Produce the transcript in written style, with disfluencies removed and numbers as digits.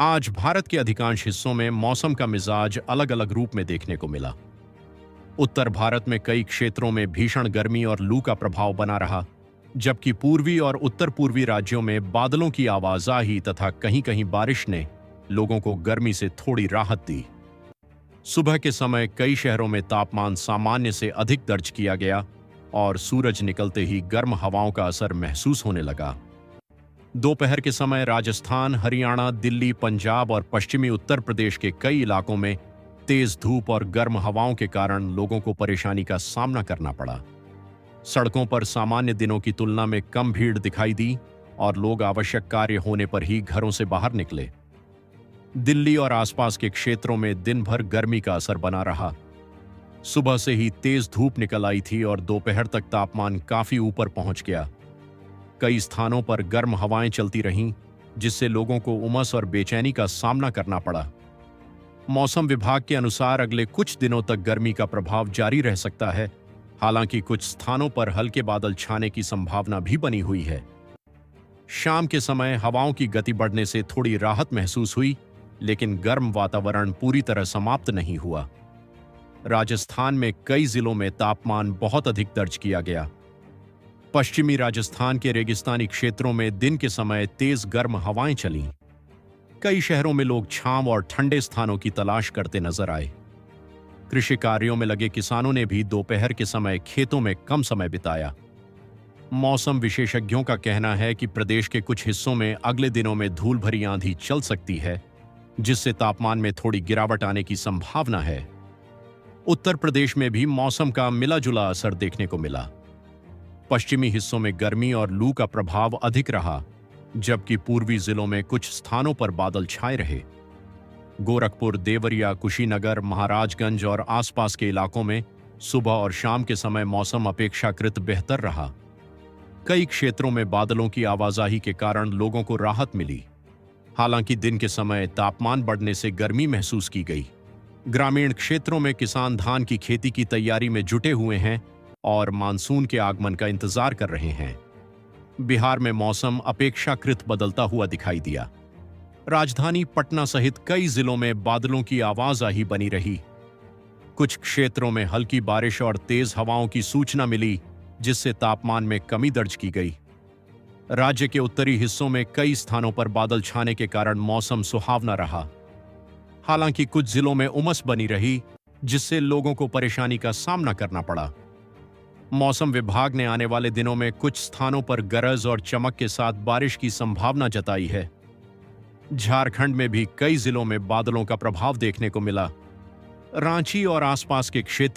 आज भारत के अधिकांश हिस्सों में मौसम का मिजाज अलग अलग रूप में देखने को मिला। उत्तर भारत में कई क्षेत्रों में भीषण गर्मी और लू का प्रभाव बना रहा, जबकि पूर्वी और उत्तर पूर्वी राज्यों में बादलों की आवाजाही तथा कहीं कहीं बारिश ने लोगों को गर्मी से थोड़ी राहत दी। सुबह के समय कई शहरों में तापमान सामान्य से अधिक दर्ज किया गया और सूरज निकलते ही गर्म हवाओं का असर महसूस होने लगा। दोपहर के समय राजस्थान, हरियाणा, दिल्ली, पंजाब और पश्चिमी उत्तर प्रदेश के कई इलाकों में तेज धूप और गर्म हवाओं के कारण लोगों को परेशानी का सामना करना पड़ा। सड़कों पर सामान्य दिनों की तुलना में कम भीड़ दिखाई दी और लोग आवश्यक कार्य होने पर ही घरों से बाहर निकले। दिल्ली और आसपास के क्षेत्रों में दिन भर गर्मी का असर बना रहा। सुबह से ही तेज धूप निकल आई थी और दोपहर तक तापमान काफी ऊपर पहुंच गया। कई स्थानों पर गर्म हवाएं चलती रहीं, जिससे लोगों को उमस और बेचैनी का सामना करना पड़ा। मौसम विभाग के अनुसार अगले कुछ दिनों तक गर्मी का प्रभाव जारी रह सकता है, हालांकि कुछ स्थानों पर हल्के बादल छाने की संभावना भी बनी हुई है। शाम के समय हवाओं की गति बढ़ने से थोड़ी राहत महसूस हुई, लेकिन गर्म वातावरण पूरी तरह समाप्त नहीं हुआ। राजस्थान में कई जिलों में तापमान बहुत अधिक दर्ज किया गया। पश्चिमी राजस्थान के रेगिस्तानी क्षेत्रों में दिन के समय तेज गर्म हवाएं चलीं। कई शहरों में लोग छांव और ठंडे स्थानों की तलाश करते नजर आए। कृषि कार्यों में लगे किसानों ने भी दोपहर के समय खेतों में कम समय बिताया। मौसम विशेषज्ञों का कहना है कि प्रदेश के कुछ हिस्सों में अगले दिनों में धूल भरी आंधी चल सकती है, जिससे तापमान में थोड़ी गिरावट आने की संभावना है। उत्तर प्रदेश में भी मौसम का मिला-जुला असर देखने को मिला। पश्चिमी हिस्सों में गर्मी और लू का प्रभाव अधिक रहा, जबकि पूर्वी जिलों में कुछ स्थानों पर बादल छाए रहे। गोरखपुर, देवरिया, कुशीनगर, महाराजगंज और आसपास के इलाकों में सुबह और शाम के समय मौसम अपेक्षाकृत बेहतर रहा। कई क्षेत्रों में बादलों की आवाजाही के कारण लोगों को राहत मिली। हालांकि दिन के समय तापमान बढ़ने से गर्मी महसूस की गई। ग्रामीण क्षेत्रों में किसान धान की खेती की तैयारी में जुटे हुए हैं और मानसून के आगमन का इंतजार कर रहे हैं। बिहार में मौसम अपेक्षाकृत बदलता हुआ दिखाई दिया। राजधानी पटना सहित कई जिलों में बादलों की आवाजाही बनी रही। कुछ क्षेत्रों में हल्की बारिश और तेज हवाओं की सूचना मिली, जिससे तापमान में कमी दर्ज की गई। राज्य के उत्तरी हिस्सों में कई स्थानों पर बादल छाने के कारण मौसम सुहावना रहा। हालांकि कुछ जिलों में उमस बनी रही, जिससे लोगों को परेशानी का सामना करना पड़ा। मौसम विभाग ने आने वाले दिनों में कुछ स्थानों पर गरज और चमक के साथ बारिश की संभावना जताई है। झारखंड में भी कई जिलों में बादलों का प्रभाव देखने को मिला। रांची और आसपास के क्षेत्रों